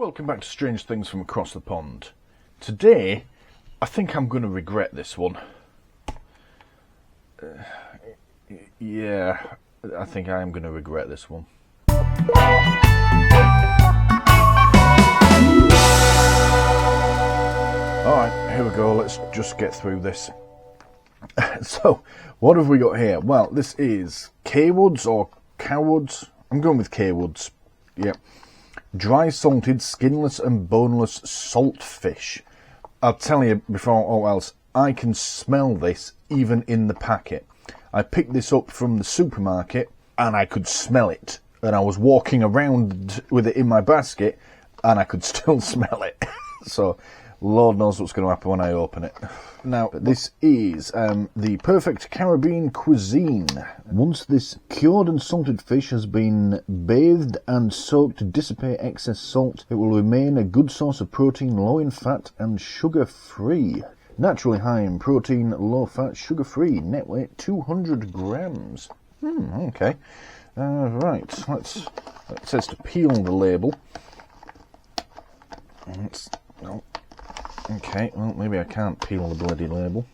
Welcome back to Strange Things from Across the Pond. Today, I think I'm going to regret this one. Yeah, I think I am going to regret this one. Alright, here we go, let's just get through this. So, what have we got here? Well, this is Cawoods or Cawoods. I'm going with Cawoods. Yep. Dry salted, skinless and boneless saltfish. I'll tell you before all else, I can smell this even in the packet. I picked this up from the supermarket and I could smell it. And I was walking around with it in my basket and I could still smell it. So, Lord knows what's going to happen when I open it. Now, this is the perfect Caribbean cuisine. Once this cured and salted fish has been bathed and soaked to dissipate excess salt, it will remain a good source of protein, low in fat and sugar-free. Naturally high in protein, low fat, sugar-free. Net weight 200 grams. Okay. Right, it says to peel the label. Okay, well, maybe I can't peel the bloody label.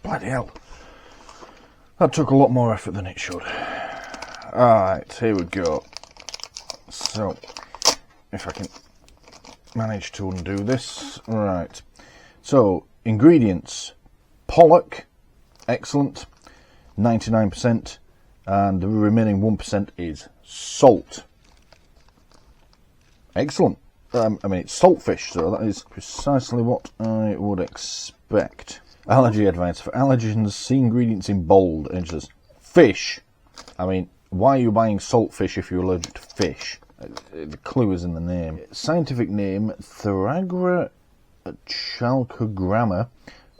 Bloody hell. That took a lot more effort than it should. Alright, here we go. So, if I can manage to undo this. Right. So, ingredients: pollock, excellent, 99%, and the remaining 1% is salt. Excellent. I mean, it's saltfish, so that is precisely what I would expect. Allergy advice: for allergens, see ingredients in bold. And it says fish. I mean, why are you buying saltfish if you're allergic to fish? The clue is in the name. Scientific name: Theragra chalcogramma,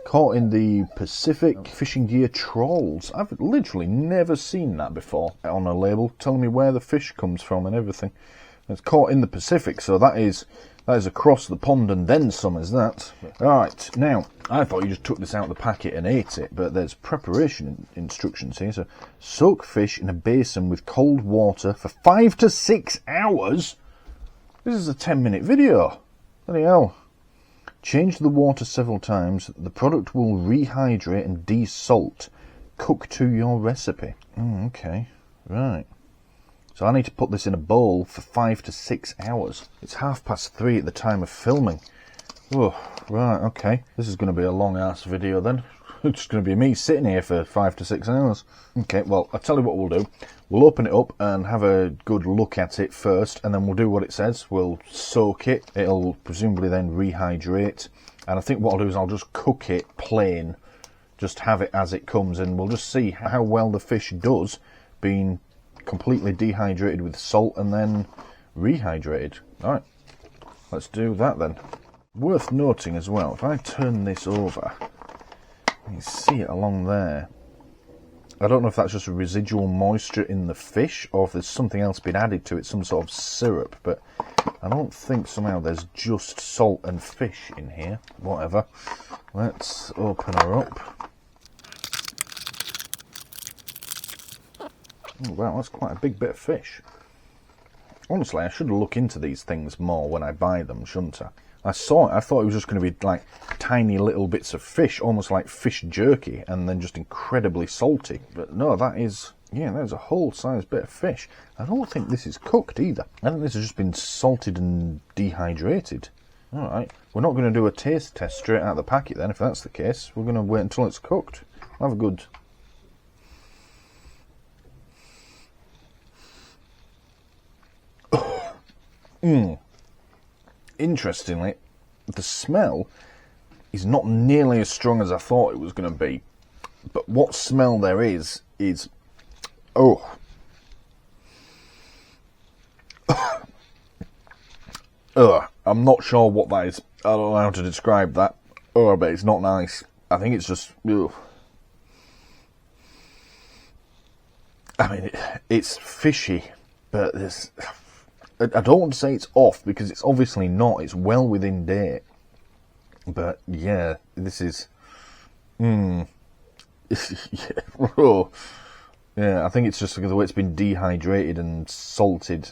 caught in the Pacific, fishing gear trawls. I've literally never seen that before on a label telling me where the fish comes from and everything. It's caught in the Pacific, so that is across the pond and then some, is that. Alright, now, I thought you just took this out of the packet and ate it, but there's preparation instructions here. So, soak fish in a basin with cold water for 5 to 6 hours? This is a 10-minute video. Bloody hell. Change the water several times. The product will rehydrate and desalt. Cook to your recipe. Okay, right. So I need to put this in a bowl for 5 to 6 hours. It's 3:30 at the time of filming. Oh, right, okay. This is going to be a long-ass video then. It's just going to be me sitting here for 5 to 6 hours. Okay, well, I'll tell you what we'll do. We'll open it up and have a good look at it first, and then we'll do what it says. We'll soak it. It'll presumably then rehydrate. And I think what I'll do is I'll just cook it plain. Just have it as it comes, and we'll just see how well the fish does being completely dehydrated with salt and then rehydrated. Alright, let's do that then. Worth noting as well, if I turn this over, you can see it along there. I don't know if that's just a residual moisture in the fish or if there's something else been added to it, some sort of syrup, but I don't think somehow there's just salt and fish in here. Whatever. Let's open her up. Oh, wow, that's quite a big bit of fish. Honestly, I should look into these things more when I buy them, shouldn't I? I saw it, I thought it was just going to be like tiny little bits of fish, almost like fish jerky, and then just incredibly salty. But no, that is, yeah, there's a whole size bit of fish. I don't think this is cooked either. I think this has just been salted and dehydrated. Alright, we're not going to do a taste test straight out of the packet then, if that's the case. We're going to wait until it's cooked. Have a good... Interestingly, the smell is not nearly as strong as I thought it was going to be. But what smell there is oh. I'm not sure what that is. I don't know how to describe that. But it's not nice. I think it's just... ugh. I mean, it's fishy, but there's... I don't want to say it's off, because it's obviously not. It's well within date. But yeah, this is... yeah, yeah, I think it's just the way it's been dehydrated and salted.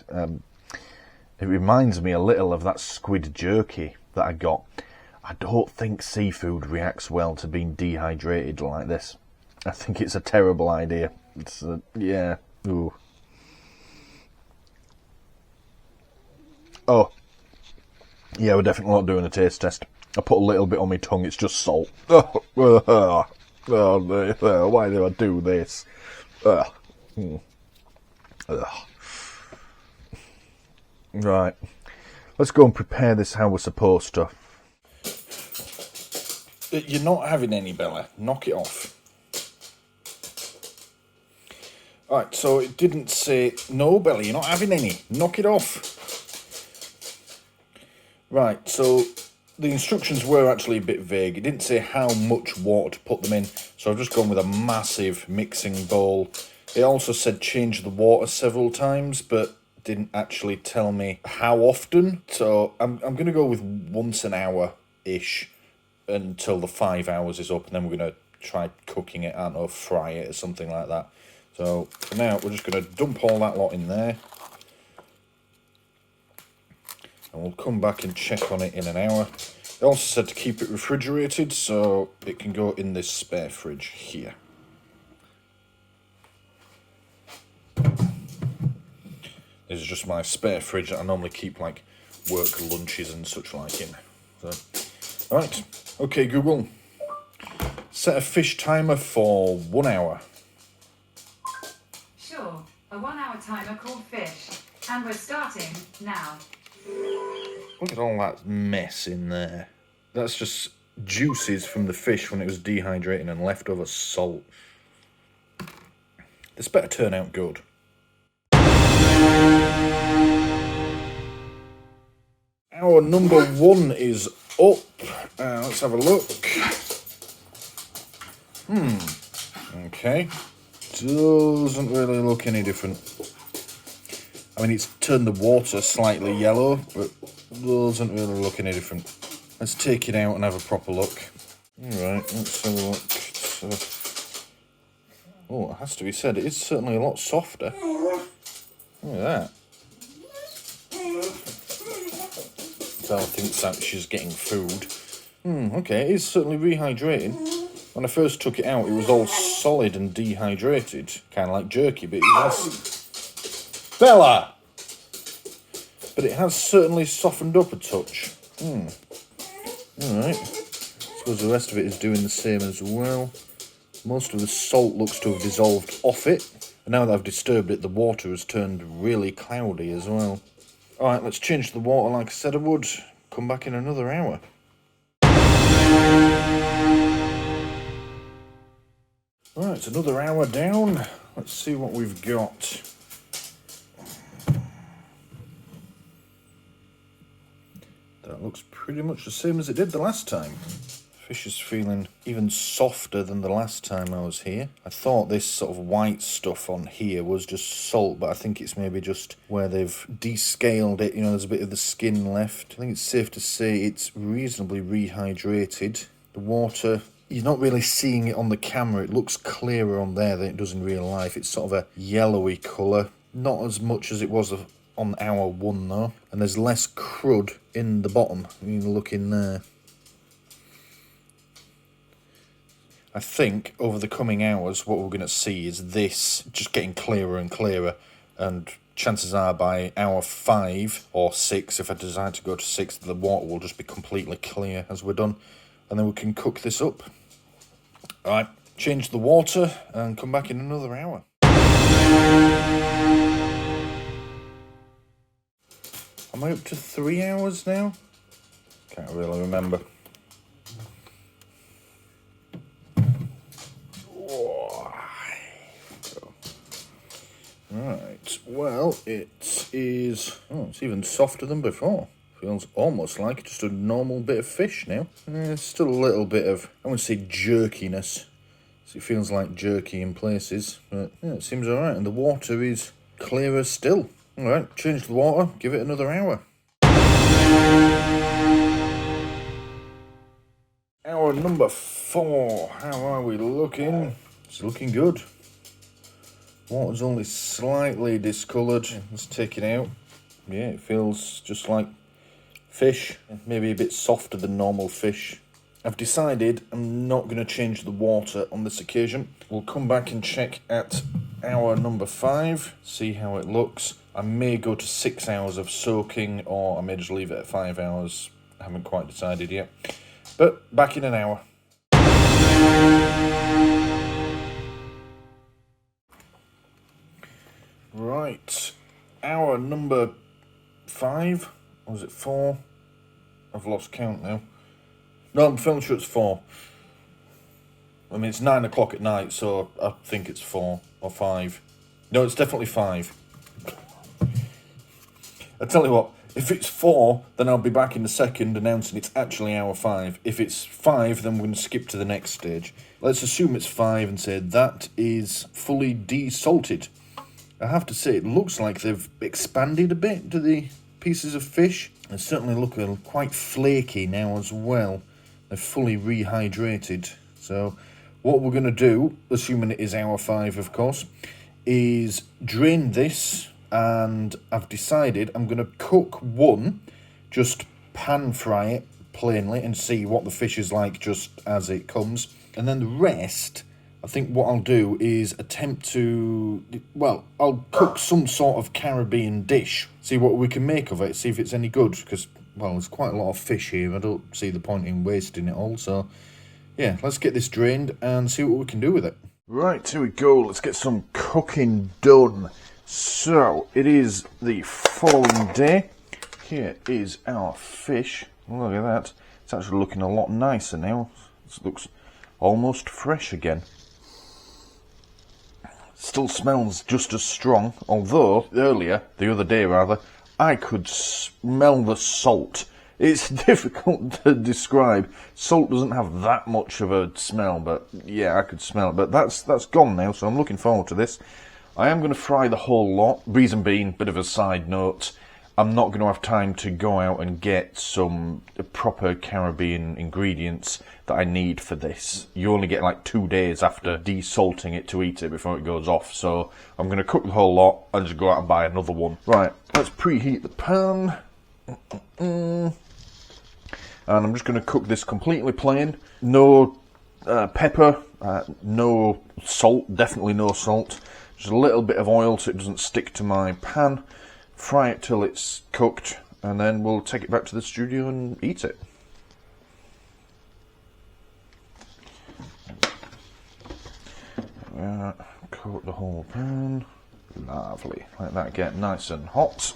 It reminds me a little of that squid jerky that I got. I don't think seafood reacts well to being dehydrated like this. I think it's a terrible idea. It's yeah. Ooh. Oh. Yeah, we're definitely not doing a taste test. I put a little bit on my tongue. It's just salt. Oh, why do I do this? Right. Let's go and prepare this how we're supposed to. You're not having any, Bella. Knock it off. Alright, so it didn't say, no, Bella, you're not having any. Knock it off. Right, so the instructions were actually a bit vague. It didn't say how much water to put them in, so I've just gone with a massive mixing bowl. It also said change the water several times, but didn't actually tell me how often. So I'm going to go with once an hour-ish until the 5 hours is up, and then we're going to try cooking it, I don't know, fry it or something like that. So for now, we're just going to dump all that lot in there. And we'll come back and check on it in an hour. It also said to keep it refrigerated, so it can go in this spare fridge here. This is just my spare fridge that I normally keep like work lunches and such like in. So, alright, okay Google, set a fish timer for 1 hour. Sure, a 1 hour timer called fish, and we're starting now. Look at all that mess in there. That's just juices from the fish when it was dehydrating and leftover salt. This better turn out good. Our number 1 is up. Let's have a look. Okay. Doesn't really look any different. I mean, it's turned the water slightly yellow, but doesn't really look any different. Let's take it out and have a proper look. Alright, let's have a look. Oh, it has to be said, it is certainly a lot softer. Look at that. Bella thinks that she's getting food. Okay, it is certainly rehydrating. When I first took it out, it was all solid and dehydrated. Kind of like jerky, but it has... Bella! But it has certainly softened up a touch. Alright. Suppose the rest of it is doing the same as well. Most of the salt looks to have dissolved off it. And now that I've disturbed it, the water has turned really cloudy as well. Alright, let's change the water like I said I would. Come back in another hour. Right, it's another hour down. Let's see what we've got. That looks pretty much the same as it did the last time. Fish is feeling even softer than the last time I was here. I thought this sort of white stuff on here was just salt, but I think it's maybe just where they've descaled it. You know, there's a bit of the skin left. I think it's safe to say it's reasonably rehydrated. The water, you're not really seeing it on the camera. It looks clearer on there than it does in real life. It's sort of a yellowy colour. Not as much as it was on hour 1 though. And there's less crud in the bottom. You can look in there. I think over the coming hours what we're going to see is this just getting clearer and clearer, and chances are by hour 5 or 6, if I decide to go to 6, the water will just be completely clear as we're done, and then we can cook this up. Alright, change the water and come back in another hour. Am I up to 3 hours now? Can't really remember. Right, well, it is... Oh, it's even softer than before. Feels almost like just a normal bit of fish now. Still a little bit of, I wouldn't say jerkiness. So it feels like jerky in places, but yeah, it seems alright. And the water is clearer still. Alright, change the water, give it another hour. Hour number 4. How are we looking? It's looking good. Water's only slightly discoloured. Let's take it out. Yeah, it feels just like fish. Maybe a bit softer than normal fish. I've decided I'm not going to change the water on this occasion. We'll come back and check at hour number 5, see how it looks. I may go to 6 hours of soaking, or I may just leave it at 5 hours. I haven't quite decided yet. But back in an hour. Right, hour number 5, or was it 4? I've lost count now. No, I'm fairly sure it's 4. I mean, it's 9 o'clock at night, so I think it's 4 or 5. No, it's definitely 5. I tell you what, if it's 4, then I'll be back in a second announcing it's actually hour 5. If it's 5, then we're going to skip to the next stage. Let's assume it's 5 and say that is fully desalted. I have to say, it looks like they've expanded a bit to the pieces of fish. They certainly look quite flaky now as well. They're fully rehydrated. So what we're going to do, assuming it is hour 5 of course, is drain this, and I've decided I'm going to cook one, just pan fry it plainly and see what the fish is like just as it comes. And then the rest, I think what I'll do is attempt to, well, I'll cook some sort of Caribbean dish, see what we can make of it, see if it's any good, because, well, there's quite a lot of fish here. I don't see the point in wasting it all, so yeah, let's get this drained and see what we can do with it. Right, here we go, let's get some cooking done. So, it is the following day. Here is our fish. Look at that, it's actually looking a lot nicer now. It looks almost fresh again. Still smells just as strong, although earlier, the other day rather, I could smell the salt. It's difficult to describe. Salt doesn't have that much of a smell, but yeah, I could smell it. But that's gone now, so I'm looking forward to this. I am going to fry the whole lot. Reason being, bit of a side note, I'm not going to have time to go out and get some proper Caribbean ingredients that I need for this. You only get like 2 days after desalting it to eat it before it goes off. So I'm going to cook the whole lot and just go out and buy another one. Right, let's preheat the pan. And I'm just going to cook this completely plain. No pepper, no salt, definitely no salt. Just a little bit of oil so it doesn't stick to my pan. Fry it till it's cooked, and then we'll take it back to the studio and eat it. Coat the whole pan. Lovely. Let that get nice and hot.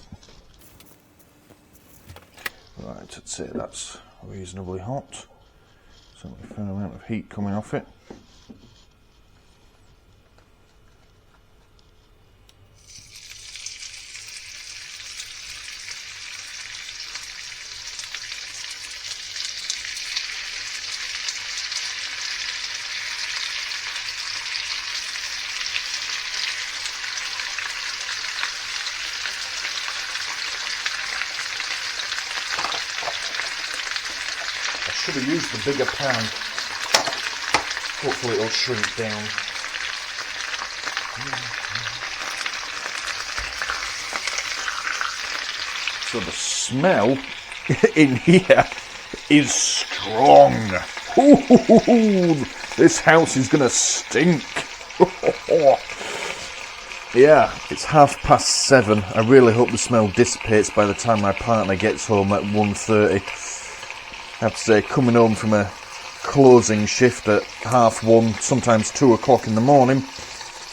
Right, I'd say that's reasonably hot. Certainly a fair amount of heat coming off it. Should have used the bigger pan. Hopefully it'll shrink down. So the smell in here is strong. Ooh, this house is gonna stink. Yeah, it's 7:30. I really hope the smell dissipates by the time my partner gets home at 1:30. I have to say, coming home from a closing shift at 1:30, sometimes 2 o'clock in the morning,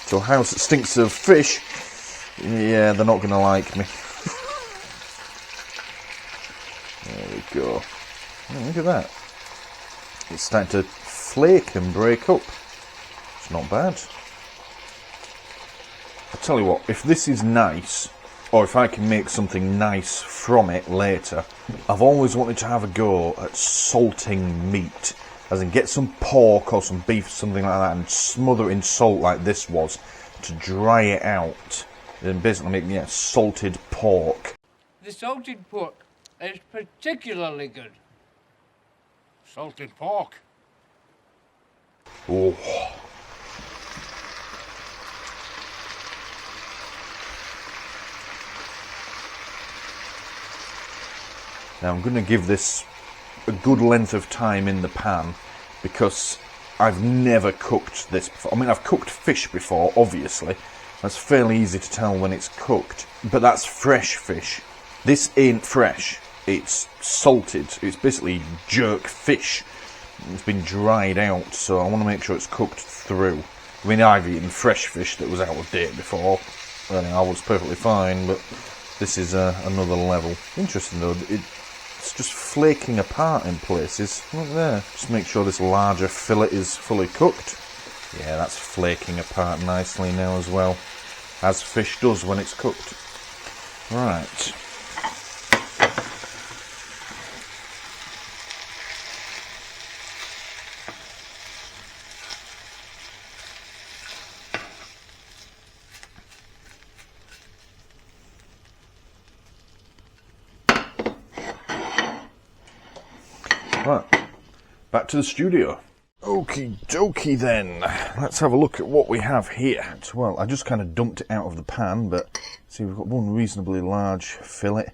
to a house that stinks of fish, yeah, they're not going to like me. There we go. Oh, look at that. It's starting to flake and break up. It's not bad. I'll tell you what, if this is nice, or if I can make something nice from it later, I've always wanted to have a go at salting meat. As in, get some pork or some beef, something like that, and smother it in salt like this was, to dry it out. Then basically making, yeah, salted pork. The salted pork is particularly good. Salted pork. Oh. Now I'm going to give this a good length of time in the pan because I've never cooked this before. I mean, I've cooked fish before, obviously. That's fairly easy to tell when it's cooked, but that's fresh fish. This ain't fresh. It's salted. It's basically jerk fish. It's been dried out, so I want to make sure it's cooked through. I mean, I've eaten fresh fish that was out of date before, and I was perfectly fine, but this is another level. Interesting though, it's just flaking apart in places. Look there. Just make sure this larger fillet is fully cooked. Yeah, that's flaking apart nicely now as well, as fish does when it's cooked. Right. Right, back to the studio. Okie dokie then, let's have a look at what we have here. Well, I just kind of dumped it out of the pan, but see, we've got one reasonably large fillet.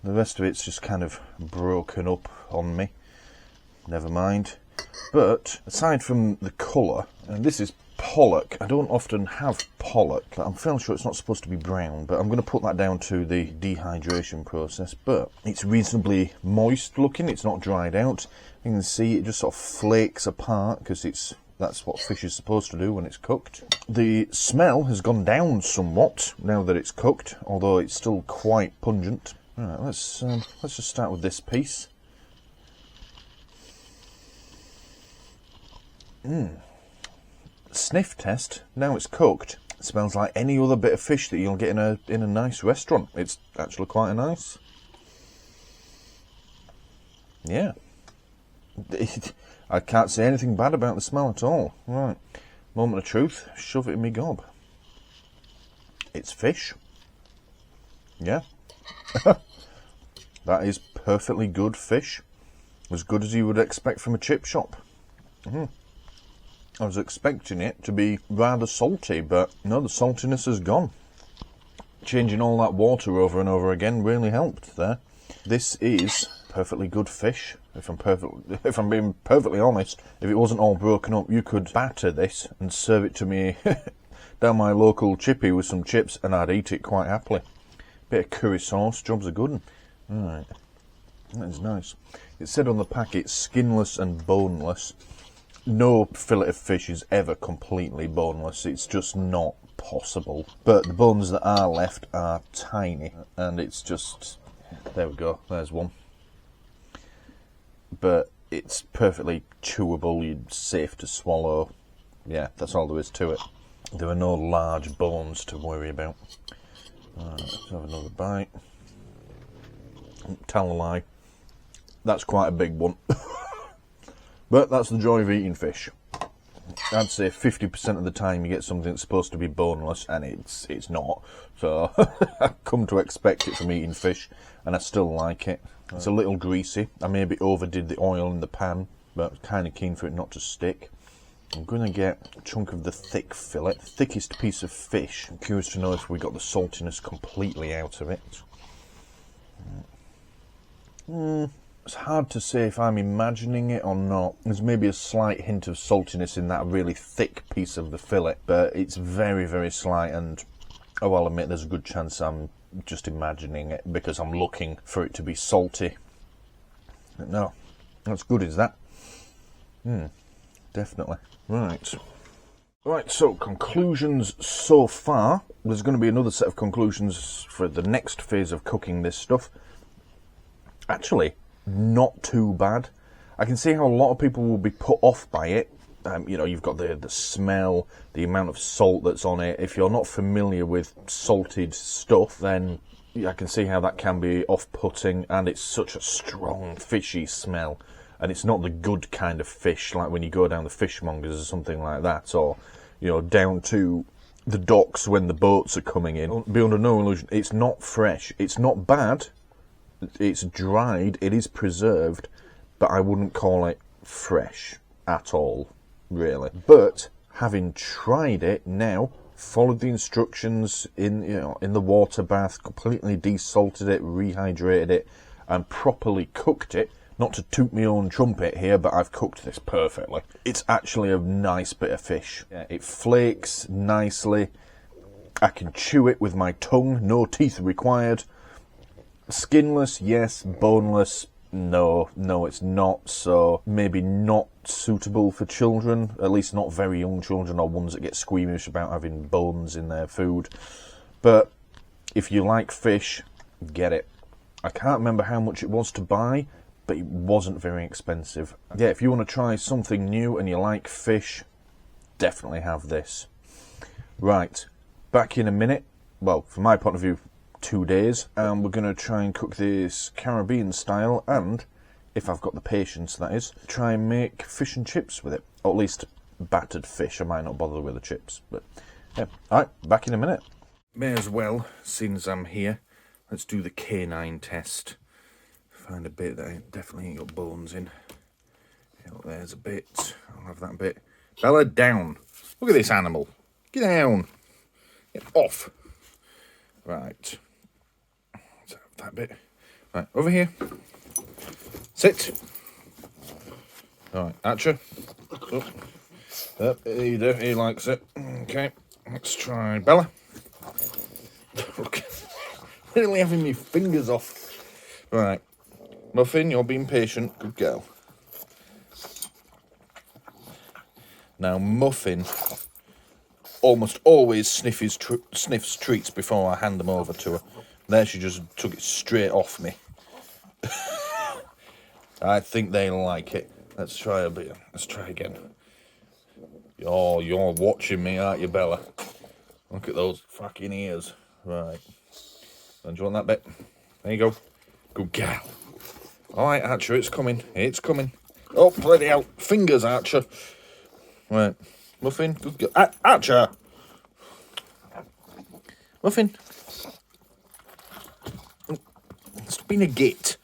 The rest of it's just kind of broken up on me. Never mind. But aside from the colour, and this is pollock. I don't often have pollock. I'm fairly sure it's not supposed to be brown, but I'm going to put that down to the dehydration process. But it's reasonably moist looking. It's not dried out. You can see it just sort of flakes apart because that's what fish is supposed to do when it's cooked. The smell has gone down somewhat now that it's cooked, although it's still quite pungent. Right, let's just start with this piece. Sniff test. Now it's cooked. It smells like any other bit of fish that you'll get in a nice restaurant. It's actually quite nice. Yeah. I can't say anything bad about the smell at all. Right. Moment of truth. Shove it in me gob. It's fish. Yeah. That is perfectly good fish. As good as you would expect from a chip shop. I was expecting it to be rather salty, but no, the saltiness has gone. Changing all that water over and over again really helped there. This is perfectly good fish. If I'm being perfectly honest, if it wasn't all broken up, you could batter this and serve it to me down my local chippy with some chips, and I'd eat it quite happily. Bit of curry sauce, job's a good one. Right, that is nice. It said on the packet, skinless and boneless. No fillet of fish is ever completely boneless. It's just not possible. But the bones that are left are tiny, and it's just... There we go, there's one. But it's perfectly chewable, safe to swallow. Yeah, that's all there is to it. There are no large bones to worry about. Let's have another bite. Tell a lie. That's quite a big one. But that's the joy of eating fish. I'd say 50% of the time you get something that's supposed to be boneless, and it's not. So I've come to expect it from eating fish, and I still like it. It's a little greasy. I maybe overdid the oil in the pan, but I'm kind of keen for it not to stick. I'm going to get a chunk of the thick fillet, thickest piece of fish. I'm curious to know if we got the saltiness completely out of it. It's hard to say if I'm imagining it or not. There's maybe a slight hint of saltiness in that really thick piece of the fillet, but it's very, very slight, and I'll admit there's a good chance I'm just imagining it because I'm looking for it to be salty. But no, that's good as that. Definitely. Right, so conclusions so far. There's going to be another set of conclusions for the next phase of cooking this stuff. Actually, not too bad. I can see how a lot of people will be put off by it. You know, you've got the smell, the amount of salt that's on it. If you're not familiar with salted stuff, then I can see how that can be off-putting, and it's such a strong, fishy smell. And it's not the good kind of fish, like when you go down the fishmongers or something like that, or, you know, down to the docks when the boats are coming in. Be under no illusion, it's not fresh. It's not bad. It's dried, it is preserved, but I wouldn't call it fresh at all, really. But having tried it now, followed the instructions in the water bath, completely desalted it, rehydrated it, and properly cooked it. Not to toot my own trumpet here, but I've cooked this perfectly. It's actually a nice bit of fish. Yeah, it flakes nicely. I can chew it with my tongue, no teeth required. Skinless, yes. Boneless, no. No, it's not. So maybe not suitable for children, at least not very young children or ones that get squeamish about having bones in their food. But if you like fish, get it. I can't remember how much it was to buy, but it wasn't very expensive. Yeah, if you want to try something new and you like fish, definitely have this. Right, back in a minute. Well, from my point of view, 2 days, and we're going to try and cook this Caribbean style, and if I've got the patience, that is, try and make fish and chips with it, or at least battered fish. I might not bother with the chips, but yeah. Alright, back in a minute. May as well, since I'm here, let's do the canine test. Find a bit that definitely ain't got bones in. Oh, there's a bit, I'll have that bit. Bella, down. Look at this animal. Get down. Get off. Right. That bit. Right, over here. Sit. Alright, Archer. He likes it. Okay, let's try Bella. Okay. Literally having my fingers off. Right. Muffin, you're being patient. Good girl. Now, Muffin almost always sniffs treats before I hand them over to her. There she just took it straight off me. I think they like it. Let's try a bit. Let's try again. Oh, you're watching me, aren't you, Bella? Look at those fucking ears. Right. And do you want that bit? There you go. Good girl. Alright, Archer, it's coming. It's coming. Oh, bloody hell. Fingers, Archer. Right. Muffin, good girl. Archer! Muffin. Stop being a git.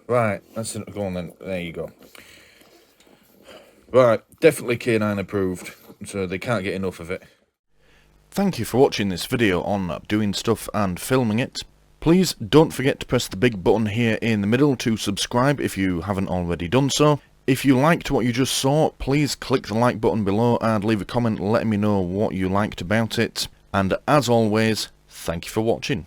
Right, that's it. Go on then. There you go. Right, definitely canine approved. So they can't get enough of it. Thank you for watching this video on doing stuff and filming it. Please don't forget to press the big button here in the middle to subscribe if you haven't already done so. If you liked what you just saw, please click the like button below and leave a comment letting me know what you liked about it. And as always, thank you for watching.